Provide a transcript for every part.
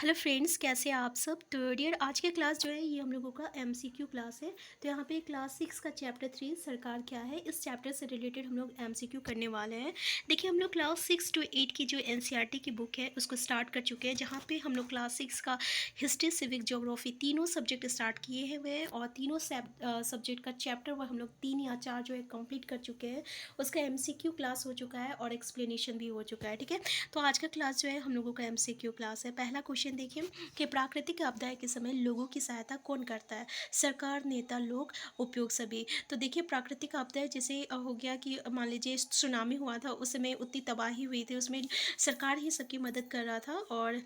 Hello friends, कैसे हैं आप सब। तो डियर, आज की क्लास जो है ये हम लोगों का एमसीक्यू क्लास है। तो यहाँ पे क्लास 6 का चैप्टर 3 सरकार क्या है, इस चैप्टर से रिलेटेड हम लोग एमसीक्यू करने वाले हैं। देखिए, हम लोग क्लास 6 to 8 की जो एनसीईआरटी की बुक है उसको स्टार्ट कर चुके हैं, जहाँ पे हम लोग क्लास 6 का हिस्ट्री, सिविक, ज्योग्राफी तीनों सब्जेक्ट स्टार्ट किए हुए हैं और तीनों सब्जेक्ट का चैप्टर वो हम लोग 3 या 4 जो है कंप्लीट कर चुके हैं। उसका एमसीक्यू क्लास हो चुका है और एक्सप्लेनेशन भी हो चुका है। ठीक है, तो आज का क्लास जो है हम लोगों का एमसीक्यू क्लास है। पहला क्वेश्चन देखिए कि प्राकृतिक आपदाएं के समय लोगों की सहायता कौन करता है। सरकार, नेता, लोग, उपयोग सभी। तो देखिए, प्राकृतिक आपदाएं जैसे हो गया कि मान लीजिए सुनामी हुआ था, उस समय उतनी तबाही हुई थी, उसमें सरकार ही सबकी मदद कर रहा था। और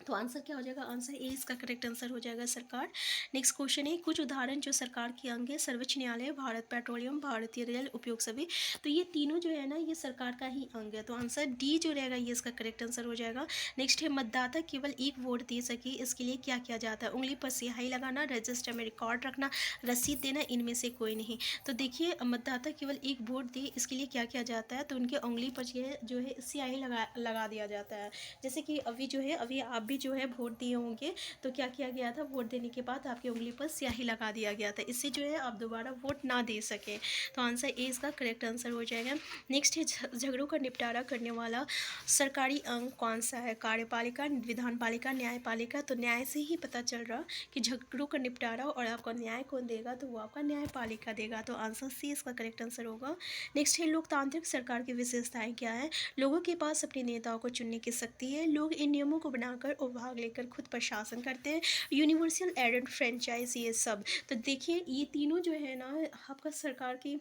तो आंसर क्या हो जाएगा, आंसर ए इसका करेक्ट आंसर हो जाएगा, सरकार। नेक्स्ट क्वेश्चन है, कुछ उदाहरण जो सरकार के अंग है। सर्वोच्च न्यायालय, भारत पेट्रोलियम, भारतीय रेल, उपयोग सभी। तो ये तीनों जो है ना, ये सरकार का ही अंग है। तो आंसर डी जो रहेगा ये इसका करेक्ट आंसर हो जाएगा। नेक्स्ट है, मतदाता केवल एक वोट दे सके इसके लिए क्या किया जाता है। उंगली पर स्याही लगाना, रजिस्टर में रिकॉर्ड रखना, रसीद देना, इनमें से कोई नहीं। तो देखिए, मतदाता केवल एक वोट दे इसके लिए क्या किया जाता है, तो उनके उंगली पर जो है स्याही लगा दिया जाता है। जैसे कि अभी जो है, अभी आप भी जो है वोट दिए होंगे, तो क्या किया गया था, वोट देने के बाद आपकी उंगली पर स्याही लगा दिया गया था, इससे जो है आप दोबारा वोट ना दे सकें। तो आंसर ए इसका करेक्ट आंसर हो जाएगा। नेक्स्ट है, झगड़ों का निपटारा करने वाला सरकारी अंग कौन सा है। कार्यपालिका, विधान पालिका, न्यायपालिका। तो न्याय से ही पता चल रहा कि झगड़ों का निपटारा और आपका न्याय कौन देगा, तो वो आपका न्यायपालिका देगा। तो आंसर सी इसका करेक्ट आंसर होगा। नेक्स्ट है, लोकतांत्रिक सरकार की विशेषताएं क्या है। लोगों के पास अपने नेताओं को चुनने की शक्ति है। लोग इन नियमों को बनाकर और भाग लेकर खुद प्रशासन करते हैं। यूनिवर्सल एडेड फ्रेंचाइज, ये सब। तो देखिए, ये तीनों जो है ना आपका सरकार की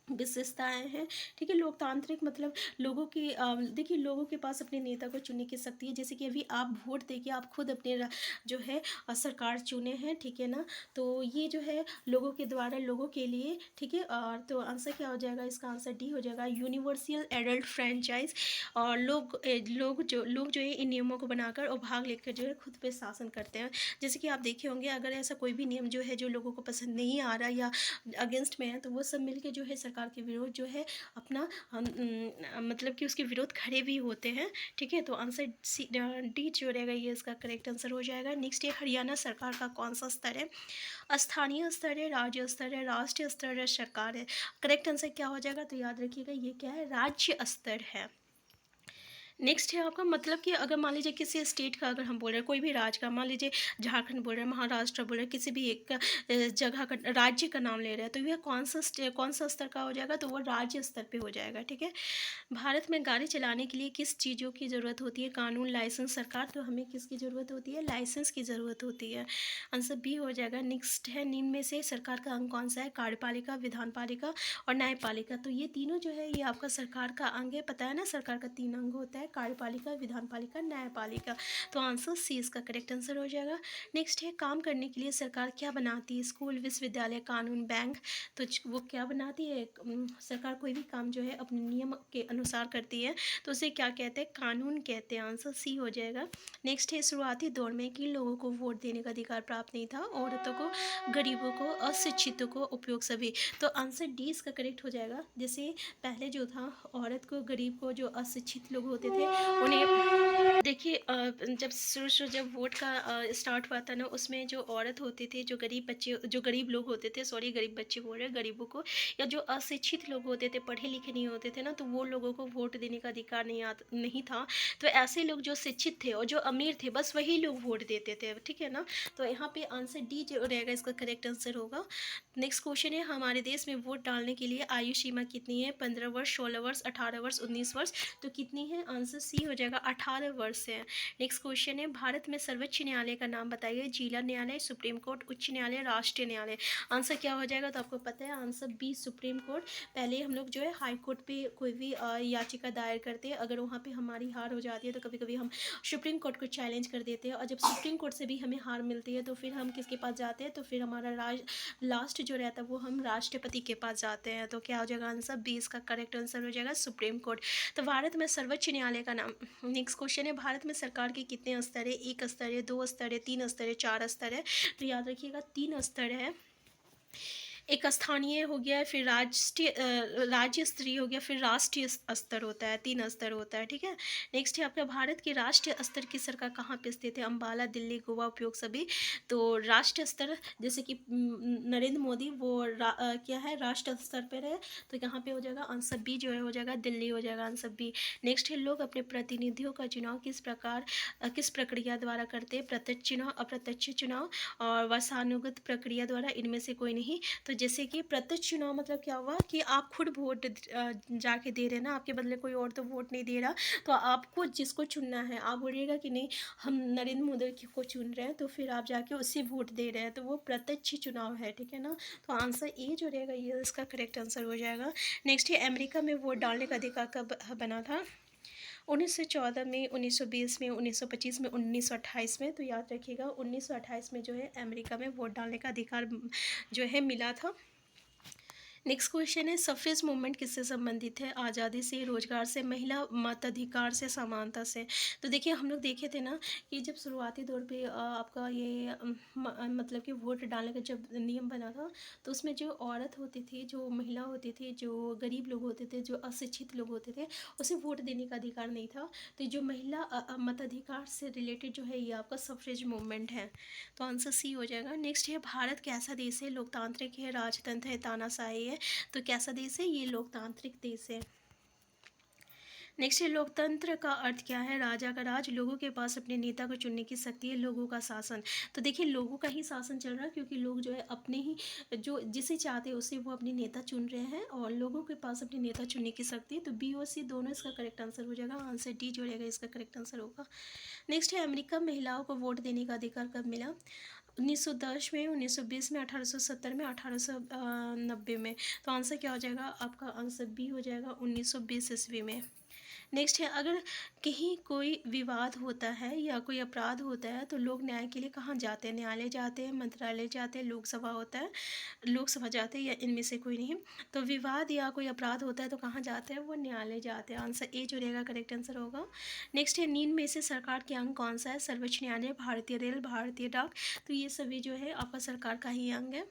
विशेषताएं हैं। ठीक है, लोकतांत्रिक मतलब लोगों की देखिए, लोगों के पास अपने नेता को चुनने की शक्ति है। जैसे कि अभी आप वोट देके आप खुद अपने जो है सरकार चुने हैं। ठीक है ना, तो ये जो है लोगों के द्वारा लोगों के लिए। ठीक है, और तो आंसर क्या हो जाएगा, इसका आंसर डी हो जाएगा, यूनिवर्सल एडल्ट फ्रेंचाइज। और लोग जो है इन नियमों को बनाकर और भाग लेकर जो है खुद पे शासन करते हैं। जैसे कि आप देखे होंगे, अगर ऐसा कोई भी नियम जो है जो लोगों को पसंद नहीं आ रहा या अगेंस्ट में है, तो वो सब मिलके जो है सरकार के विरोध जो है अपना मतलब कि उसके विरोध खड़े भी होते हैं। ठीक है, तो आंसर सी डी जो रहेगा ये इसका करेक्ट आंसर हो जाएगा। नेक्स्ट है, हरियाणा सरकार का कौन सा स्तर है। स्थानीय स्तर है, राज्य स्तर है, राष्ट्रीय स्तर है, सरकार है। करेक्ट आंसर क्या हो जाएगा, तो याद रखिएगा ये क्या है, राज्य स्तर है। नेक्स्ट है आपका, मतलब कि अगर मान लीजिए किसी स्टेट का अगर हम बोल रहे हैं, कोई भी राज्य का, मान लीजिए झारखंड बोल रहे हैं, महाराष्ट्र बोल रहे हैं, किसी भी एक जगह का, राज्य का नाम ले रहे हैं, तो यह कौन सा स्तर का हो जाएगा, तो वो राज्य स्तर पे हो जाएगा। ठीक है, भारत में गाड़ी चलाने के लिए किस चीज़ों की ज़रूरत होती है। कानून, लाइसेंस। सरकार, तो हमें किसकी ज़रूरत होती है, लाइसेंस की ज़रूरत होती है। आंसर बी हो जाएगा। नेक्स्ट है, निम्न में से सरकार का अंग कौन सा है। कार्यपालिका, विधान पालिका और न्यायपालिका। तो ये तीनों जो है ये आपका सरकार का अंग है। पता है ना, सरकार का 3 अंग होता है, कार्यपालिका, विधान पालिका, न्यायपालिका। तो आंसर सी इसका करेक्ट आंसर हो जाएगा। नेक्स्ट है, काम करने के लिए सरकार क्या बनाती है। स्कूल, विश्वविद्यालय, कानून, बैंक। तो वो क्या बनाती है, सरकार कोई भी काम जो है अपने नियम के अनुसार करती है, तो उसे क्या कहते हैं, कानून कहते हैं। आंसर सी हो जाएगा। नेक्स्ट है, शुरुआती दौर में किन लोगों को वोट देने का अधिकार प्राप्त नहीं था। औरतों को, गरीबों को, अशिक्षितों को, उपयोग सभी। तो आंसर डी इसका करेक्ट हो जाएगा। जैसे पहले जो था, औरत को, गरीब को, जो अशिक्षित लोग होते थे उन्हें, देखिए जब शुरू जब वोट का स्टार्ट हुआ था ना, उसमें जो औरत होते थे, जो गरीब बच्चे, जो गरीब लोग होते थे, सॉरी गरीब बच्चे बोल रहे हैं, गरीबों को, या जो अशिक्षित लोग होते थे, पढ़े लिखे नहीं होते थे ना, तो वो लोगों को वोट देने का अधिकार नहीं था। तो ऐसे लोग जो शिक्षित थे और जो अमीर थे, बस वही लोग वोट देते थे। ठीक है ना, तो यहाँ पे आंसर डी जो रहेगा इसका करेक्ट आंसर होगा। नेक्स्ट क्वेश्चन है, हमारे देश में वोट डालने के लिए आयु सीमा कितनी है। 15 वर्ष, 16 वर्ष, 18 वर्ष, 19 वर्ष। तो कितनी है, आंसर सी हो जाएगा, 18 वर्ष है। नेक्स्ट क्वेश्चन है, भारत में सर्वोच्च न्यायालय का नाम बताइए। जिला न्यायालय, सुप्रीम कोर्ट, उच्च न्यायालय, राष्ट्रीय न्यायालय। आंसर क्या हो जाएगा, तो आपको पता है आंसर बी, सुप्रीम कोर्ट। पहले हम लोग जो है हाई कोर्ट पे कोई भी याचिका दायर करते हैं, अगर वहाँ पे हमारी हार हो जाती है, तो कभी कभी हम सुप्रीम कोर्ट को चैलेंज कर देते हैं। और जब सुप्रीम कोर्ट से भी हमें हार मिलती है, तो फिर हम किसके पास जाते हैं, तो फिर हमारा लास्ट जो रहता है वो हम राष्ट्रपति के पास जाते हैं। तो क्या हो जाएगा, आंसर बी इसका करेक्ट आंसर हो जाएगा, सुप्रीम कोर्ट। तो भारत में सर्वोच्च न्यायालय का नाम। नेक्स्ट क्वेश्चन है, भारत में सरकार के कितने स्तर है। 1 स्तर है, 2 स्तर है, 3 स्तर है, 4 स्तर है। तो याद रखिएगा 3 स्तर है। एक स्थानीय हो गया, फिर राज्य स्तरीय हो गया, फिर राष्ट्रीय स्तर होता है, 3 स्तर होता है, ठीक है। नेक्स्ट है आपका भारत की राष्ट्रीय स्तर की सरकार कहाँ पे स्थित है? अम्बाला, दिल्ली, गोवा, उपयोग सभी। तो राष्ट्रीय स्तर जैसे कि नरेंद्र मोदी वो क्या है, राष्ट्र स्तर पर है, तो यहाँ पे हो जाएगा आंसर बी जो है हो जाएगा दिल्ली हो जाएगा आंसर बी। नेक्स्ट है लोग अपने प्रतिनिधियों का चुनाव किस प्रक्रिया द्वारा करते हैं? प्रत्यक्ष चुनाव, अप्रत्यक्ष चुनाव और वसानुगत प्रक्रिया द्वारा, इनमें से कोई नहीं। तो जैसे कि प्रत्यक्ष चुनाव मतलब क्या हुआ कि आप खुद वोट जाके दे रहे हैं ना, आपके बदले कोई और तो वोट नहीं दे रहा, तो आपको जिसको चुनना है आप बोलिएगा कि नहीं हम नरेंद्र मोदी को चुन रहे हैं, तो फिर आप जाके उससे वोट दे रहे हैं, तो वो प्रत्यक्ष चुनाव है, ठीक है ना। तो आंसर ए जो रहेगा ये इसका करेक्ट आंसर हो जाएगा। नेक्स्ट है अमेरिका में वोट डालने का अधिकार कब बना था? 1914 में, 1920 में, 1925 में, 1928 में। तो याद रखिएगा 1928 में जो है अमेरिका में वोट डालने का अधिकार जो है मिला था। नेक्स्ट क्वेश्चन है सफ़ेज मूवमेंट किससे संबंधित है? आज़ादी से, रोजगार से, महिला मताधिकार से, समानता से। तो देखिए हम लोग देखे थे ना कि जब शुरुआती दौर पे आपका ये मतलब कि वोट डालने का जब नियम बना था, तो उसमें जो औरत होती थी, जो महिला होती थी, जो गरीब लोग होते थे, जो अशिक्षित लोग होते थे, उसे वोट देने का अधिकार नहीं था। तो जो महिला मताधिकार से रिलेटेड जो है ये आपका सफ़रेज मूवमेंट है, तो आंसर सी हो जाएगा। नेक्स्ट है भारत कैसा देश है? लोकतांत्रिक है, राजतंत्र है, तानाशाही है। तो कैसा देश है? ये लोकतांत्रिक देश है। नेक्स्ट है लोकतंत्र का अर्थ क्या है? राजा का राज, लोगों के पास अपने नेता को चुनने की शक्ति है, लोगों का शासन। तो देखिए लोगों का ही शासन चल रहा है, क्योंकि लोग जो है अपने ही जो जिसे चाहते हैं उसे वो अपने नेता चुन रहे हैं, और लोगों के पास अपने नेता चुनने की शक्ति है। तो बी और सी दोनों इसका करेक्ट आंसर हो जाएगा, आंसर डी जो रहेगा इसका करेक्ट आंसर होगा। नेक्स्ट है अमेरिका महिलाओं को वोट देने का अधिकार कब मिला? 1910 में, 1920 में, 1870 में, 1890 में। तो आंसर क्या हो जाएगा? आपका आंसर बी हो जाएगा 1920 ईस्वी में। नेक्स्ट है अगर कहीं कोई विवाद होता है या कोई अपराध होता है तो लोग न्याय के लिए कहाँ जाते हैं? न्यायालय जाते हैं, मंत्रालय जाते हैं, लोकसभा होता है, लोकसभा जाते हैं, या इनमें से कोई नहीं। तो विवाद या कोई अपराध होता है तो कहाँ जाते हैं? वो न्यायालय जाते हैं, आंसर ए जो रहेगा करेक्ट आंसर होगा। नेक्स्ट है नींद में से सरकार के अंग कौन सा है? सर्वोच्च न्यायालय, भारतीय रेल, भारतीय डाक। तो ये सभी जो है आपका सरकार का ही अंग है।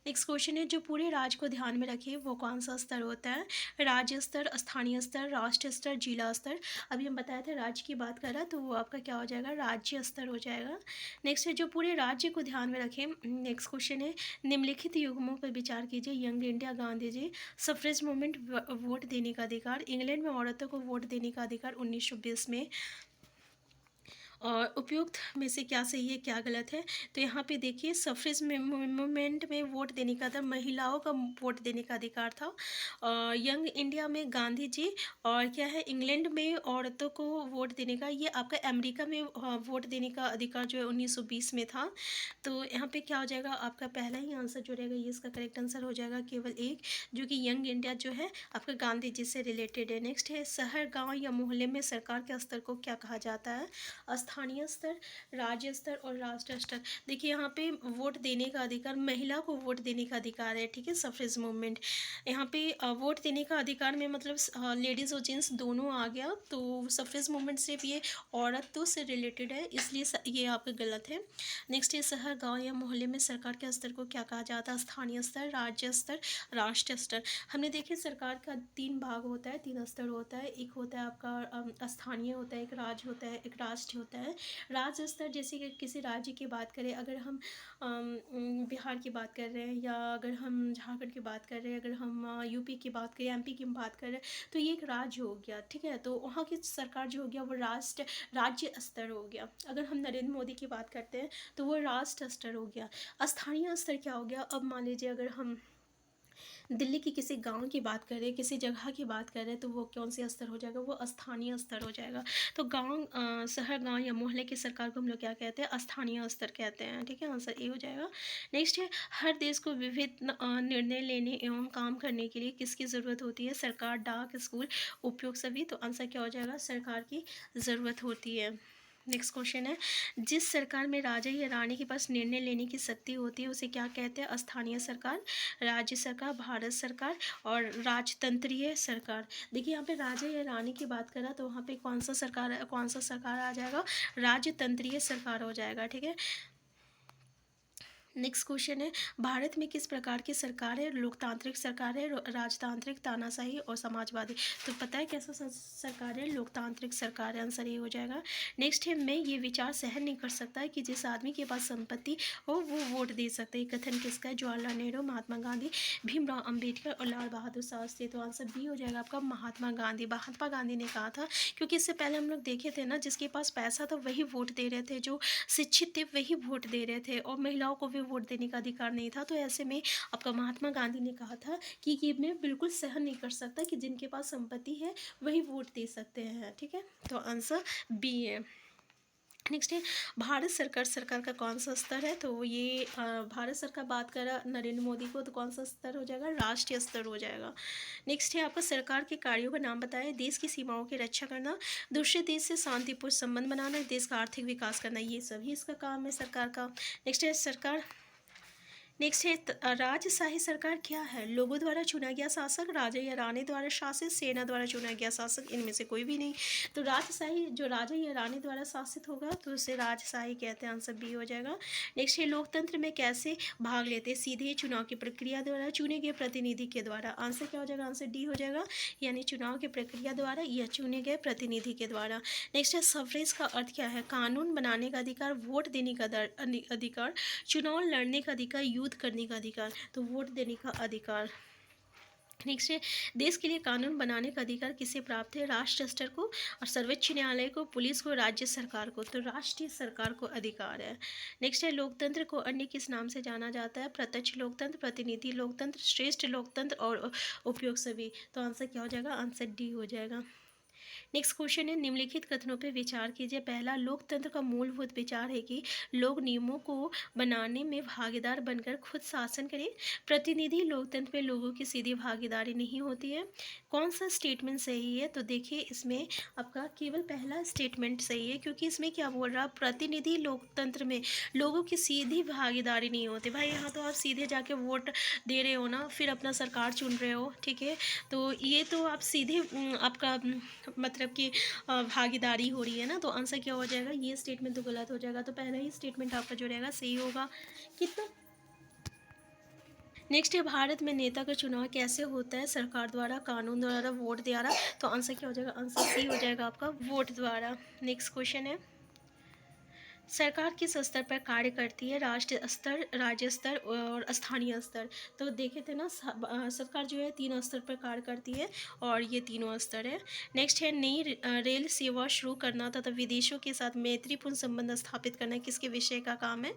नेक्स्ट क्वेश्चन है जो पूरे राज्य को ध्यान में रखे वो कौन सा स्तर होता है? राज्य स्तर, स्थानीय स्तर, राष्ट्रीय स्तर, जिला स्तर। अभी हम बताया था राज्य की बात कर रहा, तो वो आपका क्या हो जाएगा? राज्य स्तर हो जाएगा। नेक्स्ट है जो पूरे राज्य को ध्यान में रखें। नेक्स्ट क्वेश्चन है निम्नलिखित युग्मों पर विचार कीजिए। Young India, Gandhi ji, suffrage movement, vote देने का अधिकार, इंग्लैंड में औरतों को वोट देने का अधिकार 1920 में। और उपयुक्त में से क्या सही है क्या गलत है? तो यहाँ पे देखिए सफ्रेज मूवमेंट में वोट देने का था, महिलाओं का वोट देने का अधिकार था। यंग इंडिया में गांधी जी, और क्या है इंग्लैंड में औरतों को वोट देने का, ये आपका अमेरिका में वोट देने का अधिकार जो है 1920 में था। तो यहाँ पे क्या हो जाएगा? आपका पहला ही आंसर जो रहेगा ये इसका करेक्ट आंसर हो जाएगा, केवल एक, जो कि यंग इंडिया जो है आपका गांधी जी से रिलेटेड है। नेक्स्ट है शहर, गाँव या मोहल्ले में सरकार के स्तर को क्या कहा जाता है? स्थानीय स्तर, राज्य स्तर और राष्ट्रीय स्तर। देखिए यहाँ पे वोट देने का अधिकार, महिला को वोट देने का अधिकार है, ठीक है, सफरेज मूवमेंट। यहाँ पे वोट देने का अधिकार में मतलब लेडीज़ और जेंट्स दोनों आ गया, तो सफरेज मूवमेंट सिर्फ ये औरतों से रिलेटेड है, इसलिए ये आपका गलत है। नेक्स्ट है शहर, गाँव या मोहल्ले में सरकार के स्तर को क्या कहा जाता है? स्थानीय स्तर, राज्य स्तर, राष्ट्रीय स्तर। हमने देखिए सरकार का 3 भाग होता है, 3 स्तर होता है। एक होता है आपका स्थानीय होता है, एक राज्य होता है, एक राष्ट्रीय होता है। राज्य स्तर जैसे कि किसी राज्य की बात करें, अगर हम बिहार की बात कर रहे हैं, या अगर हम झारखंड की बात कर रहे हैं, अगर हम यूपी की बात करें, एमपी की बात कर रहे हैं, तो ये एक राज्य हो गया, ठीक है। तो वहाँ की सरकार जो हो गया वो राज्य स्तर हो गया। अगर हम नरेंद्र मोदी की बात करते हैं तो वो राष्ट्र स्तर हो गया। स्थानीय स्तर क्या हो गया? अब मान लीजिए अगर हम दिल्ली की किसी गांव की बात करें, किसी जगह की बात करें, तो वो कौन सी स्तर हो जाएगा? वो स्थानीय स्तर हो जाएगा। तो शहर, गांव या मोहल्ले की सरकार को हम लोग क्या कहते हैं? स्थानीय स्तर कहते हैं, ठीक है, आंसर ए हो जाएगा। नेक्स्ट है हर देश को विविध निर्णय लेने एवं काम करने के लिए किसकी ज़रूरत होती है? सरकार, डाक, स्कूल, उपयोग सभी। तो आंसर क्या हो जाएगा? सरकार की ज़रूरत होती है। नेक्स्ट क्वेश्चन है जिस सरकार में राजा या रानी के पास निर्णय लेने की शक्ति होती है उसे क्या कहते हैं? स्थानीय सरकार, राज्य सरकार, भारत सरकार और राजतंत्रीय सरकार। देखिए यहाँ पे राजा या रानी की बात करा तो वहाँ पे कौन सा सरकार आ जाएगा? राजतंत्रीय सरकार हो जाएगा, ठीक है। नेक्स्ट क्वेश्चन है, भारत में किस प्रकार की सरकार है? लोकतांत्रिक सरकार है, राजतांत्रिक, तानाशाही और समाजवादी? तो पता है कैसा सरकार है? लोकतांत्रिक सरकार है, आंसर ये हो जाएगा। नेक्स्ट है, मैं ये विचार सहन नहीं कर सकता है कि जिस आदमी के पास संपत्ति हो वो वोट दे सकते हैं। कथन किसका है? जवाहरलाल नेहरू, महात्मा गांधी, भीमराव अम्बेडकर और लाल बहादुर शास्त्री। तो आंसर बी हो जाएगा आपका, महात्मा गांधी। महात्मा गांधी ने कहा था, क्योंकि इससे पहले हम लोग देखे थे ना, जिसके पास पैसा था वही वोट दे रहे थे, जो शिक्षित थे वही वोट दे रहे थे, और महिलाओं को भी वोट देने का अधिकार नहीं था। तो ऐसे में आपका महात्मा गांधी ने कहा था कि ये मैं बिल्कुल सहन नहीं कर सकता कि जिनके पास संपत्ति है वही वोट दे सकते हैं। ठीक है, तो आंसर बी है। नेक्स्ट है, भारत सरकार का कौन सा स्तर है? तो ये भारत सरकार बात कर रहा नरेंद्र मोदी को, तो कौन सा स्तर हो जाएगा? राष्ट्रीय स्तर हो जाएगा। नेक्स्ट है आपका, सरकार के कार्यों का नाम बताएं। देश की सीमाओं की रक्षा करना, दूसरे देश से शांतिपूर्ण संबंध बनाना, देश का आर्थिक विकास करना, ये सभी इसका काम है सरकार का। नेक्स्ट है सरकार, नेक्स्ट है राजशाही सरकार क्या है? लोगों द्वारा चुना गया शासक, राजा या रानी द्वारा शासित, सेना द्वारा चुना गया शासक, इनमें से कोई भी नहीं। तो राजशाही जो राजा या रानी द्वारा शासित होगा तो उसे राजशाही कहते हैं, आंसर बी हो जाएगा। नेक्स्ट है, लोकतंत्र में कैसे भाग लेते हैं? सीधे चुनाव की प्रक्रिया द्वारा, चुने गए प्रतिनिधि के द्वारा। आंसर क्या हो जाएगा? आंसर डी हो जाएगा, यानी चुनाव की प्रक्रिया द्वारा या चुने गए प्रतिनिधि के द्वारा। नेक्स्ट है, सफरेज का अर्थ क्या है? कानून बनाने का अधिकार, वोट देने का अधिकार, चुनाव लड़ने का अधिकार, युद्ध करने का अधिकार। तो वोट देने का अधिकार। नेक्स्ट है, देश के लिए कानून बनाने का अधिकार किसे प्राप्त है? राष्ट्र स्तर को, और सर्वोच्च न्यायालय को, पुलिस को, राज्य सरकार को। तो राष्ट्रीय सरकार को अधिकार है। नेक्स्ट है, लोकतंत्र को अन्य किस नाम से जाना जाता है? प्रत्यक्ष लोकतंत्र, प्रतिनिधि लोकतंत्र, श्रेष्ठ लोकतंत्र और उपयोग सभी। तो आंसर क्या हो जाएगा? आंसर डी हो जाएगा। नेक्स्ट क्वेश्चन है, निम्नलिखित कथनों पर विचार कीजिए। पहला, लोकतंत्र का मूलभूत विचार है कि लोग नियमों को बनाने में भागीदार बनकर खुद शासन करें। प्रतिनिधि लोकतंत्र में लोगों की सीधी भागीदारी नहीं होती है। कौन सा स्टेटमेंट सही है? तो देखिए इसमें आपका केवल पहला स्टेटमेंट सही है, क्योंकि इसमें क्या बोल रहा है? प्रतिनिधि लोकतंत्र में लोगों की सीधी भागीदारी नहीं होती। भाई यहाँ तो आप सीधे जाके वोट दे रहे हो ना, फिर अपना सरकार चुन रहे हो, ठीक है, तो ये तो आप सीधे आपका मतलब कि भागीदारी हो रही है ना। तो आंसर क्या हो जाएगा? ये स्टेटमेंट तो गलत हो जाएगा। तो पहला ही स्टेटमेंट आपका जो रहेगा सही होगा। कितना नेक्स्ट है, भारत में नेता का चुनाव कैसे होता है? सरकार द्वारा, कानून द्वारा, वोट द्वारा। तो आंसर क्या हो जाएगा? आंसर सी हो जाएगा आपका, वोट द्वारा। नेक्स्ट क्वेश्चन है, सरकार किस स्तर पर कार्य करती है? राष्ट्रीय स्तर, राज्य स्तर और स्थानीय स्तर। तो देखे थे ना, सरकार जो है 3 स्तर पर कार्य करती है, और ये तीनों स्तर है। नेक्स्ट है, नई रेल सेवा शुरू करना तथा विदेशों के साथ मैत्रीपूर्ण संबंध स्थापित करना किसके विषय का काम है?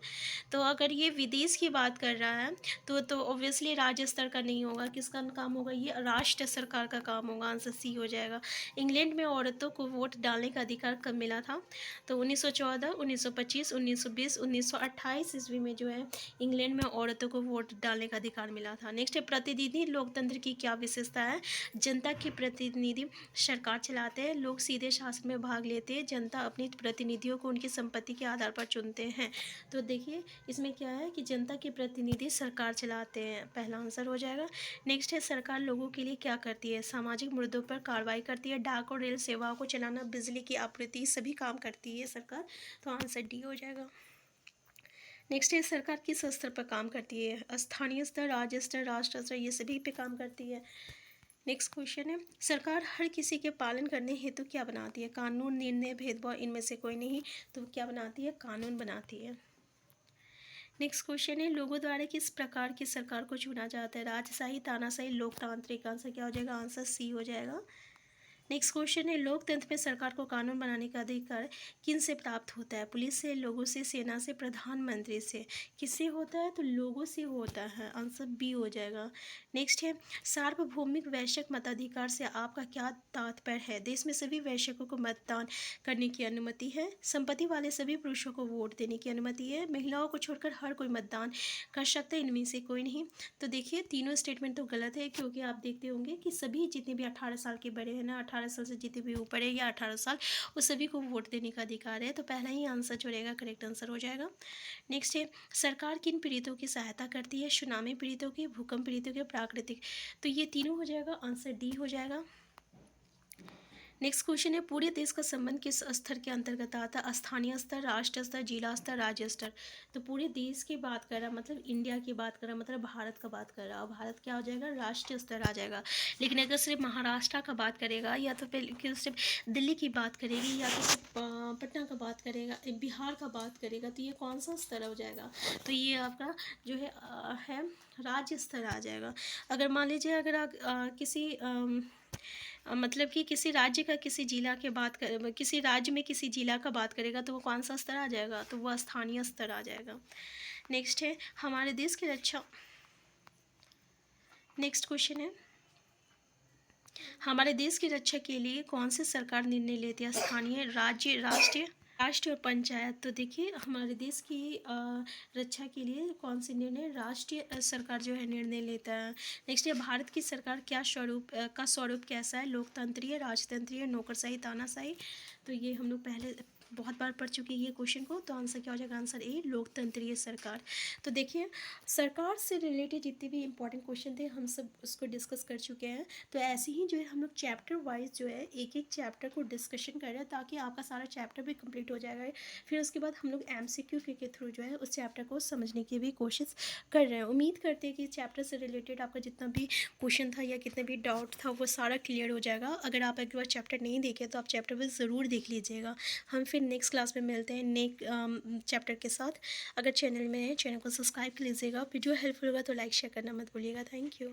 तो अगर ये विदेश की बात कर रहा है तो ऑब्वियसली राज्य स्तर का नहीं होगा, किसका काम होगा? ये राष्ट्र सरकार का काम होगा, आंसर सी हो जाएगा। इंग्लैंड में औरतों को वोट डालने का अधिकार कब मिला था? तो 1914, 1925, 1920, 1928 ईस्वी में जो है इंग्लैंड में औरतों को वोट डालने का अधिकार मिला था। नेक्स्ट है, प्रतिनिधि लोकतंत्र की क्या विशेषता है? जनता के प्रतिनिधि सरकार चलाते हैं, लोग सीधे शासन में भाग लेते हैं, जनता अपने प्रतिनिधियों को उनकी संपत्ति के आधार पर चुनते हैं। तो देखिए इसमें क्या है कि जनता के प्रतिनिधि सरकार चलाते हैं, पहला आंसर हो जाएगा। नेक्स्ट है, सरकार लोगों के लिए क्या करती है? सामाजिक मुद्दों पर कार्रवाई करती है, डाक और रेल सेवाओं को चलाना, बिजली की आपूर्ति, सभी काम करती है सरकार। तो आंसर डी हो जाएगा। नेक्स्ट है, सरकार किस स्तर पर काम करती है? स्थानीय स्तर, राज्य स्तर, राष्ट्र स्तर, ये सभी पे काम करती है। नेक्स्ट क्वेश्चन है, सरकार हर किसी के पालन करने हेतु क्या बनाती है? कानून, निर्णय, भेदभाव, इनमें से कोई नहीं। तो क्या बनाती है? कानून बनाती है। नेक्स्ट क्वेश्चन है, लोगों द्वारा किस प्रकार की सरकार को चुना जाता है? राजशाही, तानाशाही, लोकतांत्रिक। आंसर क्या हो जाएगा? आंसर सी हो जाएगा। नेक्स्ट क्वेश्चन है, लोकतंत्र में सरकार को कानून बनाने का अधिकार किन से प्राप्त होता है? पुलिस से, लोगों से, सेना से, प्रधानमंत्री से। किससे होता है? तो लोगों से होता है, आंसर बी हो जाएगा। नेक्स्ट है, सार्वभौमिक वैश्विक मताधिकार से आपका क्या तात्पर्य है? देश में सभी वैश्विकों को मतदान करने की अनुमति है, संपत्ति वाले सभी पुरुषों को वोट देने की अनुमति है, महिलाओं को छोड़कर हर कोई मतदान कर सकता है, इनमें से कोई नहीं। तो देखिए तीनों स्टेटमेंट तो गलत है, क्योंकि आप देखते होंगे कि सभी जितने भी 18 साल के बड़े हैं ना, 18 साल से जितने भी ऊपर है या 18 साल, उस सभी को वोट देने का अधिकार है। तो पहला ही आंसर जो रहेगा करेक्ट आंसर हो जाएगा। नेक्स्ट है, सरकार किन पीड़ितों की सहायता करती है? सुनामी पीड़ितों की, भूकंप पीड़ितों के, प्राकृतिक। तो ये तीनों हो जाएगा, आंसर डी हो जाएगा। नेक्स्ट क्वेश्चन है, पूरे देश का संबंध किस स्तर के अंतर्गत आता है? स्थानीय स्तर, राष्ट्र स्तर, जिला स्तर, राज्य स्तर। तो पूरे देश की बात कर रहा मतलब इंडिया की बात कर रहा मतलब भारत का बात कर रहा, और भारत क्या हो जाएगा? राष्ट्रीय स्तर आ जाएगा। लेकिन अगर सिर्फ महाराष्ट्र का बात करेगा या तो फिर सिर्फ दिल्ली की बात करेगी या तो सिर्फ पटना का बात करेगा, बिहार का बात करेगा, तो ये कौन सा स्तर हो जाएगा? तो ये आपका जो है राज्य स्तर आ जाएगा। अगर मान लीजिए अगर आप किसी मतलब कि किसी राज्य का किसी जिला के बात कर किसी राज्य में किसी जिला का बात करेगा तो वो कौन सा स्तर आ जाएगा? तो वो स्थानीय स्तर आ जाएगा। नेक्स्ट है, हमारे देश की रक्षा। नेक्स्ट क्वेश्चन है, हमारे देश की रक्षा के लिए कौन सी सरकार निर्णय लेती है? स्थानीय, राज्य, राष्ट्रीय, राष्ट्र और पंचायत। तो देखिए हमारे देश की रक्षा के लिए कौन से निर्णय? राष्ट्रीय सरकार जो है निर्णय लेता है। नेक्स्ट है, भारत की सरकार क्या का स्वरूप कैसा है? लोकतंत्रीय, राजतंत्रीय, नौकरशाही, तानाशाही। तो ये हम लोग पहले बहुत बार पढ़ चुके हैं ये क्वेश्चन को, तो आंसर क्या हो जाएगा? आंसर ए, लोकतंत्रीय सरकार। तो देखिए सरकार से रिलेटेड जितने भी इंपॉर्टेंट क्वेश्चन थे हम सब उसको डिस्कस कर चुके हैं। तो ऐसे ही जो है हम लोग चैप्टर वाइज जो है एक एक चैप्टर को डिस्कशन कर रहे हैं ताकि आपका सारा चैप्टर भी कंप्लीट हो जाएगा। फिर उसके बाद हम लोग एमसीक्यू के थ्रू जो है उस चैप्टर को समझने की भी कोशिश कर रहे हैं। उम्मीद करते हैं कि चैप्टर से रिलेटेड आपका जितना भी क्वेश्चन था या कितना भी डाउट था वो सारा क्लियर हो जाएगा। अगर आप एक बार चैप्टर नहीं देखे तो आप चैप्टर भी ज़रूर देख लीजिएगा। हम फिर नेक्स्ट क्लास में मिलते हैं नेक्स्ट चैप्टर के साथ। अगर चैनल में है चैनल को सब्सक्राइब कर लीजिएगा। वीडियो हेल्पफुल होगा तो लाइक शेयर करना मत भूलिएगा। Thank you.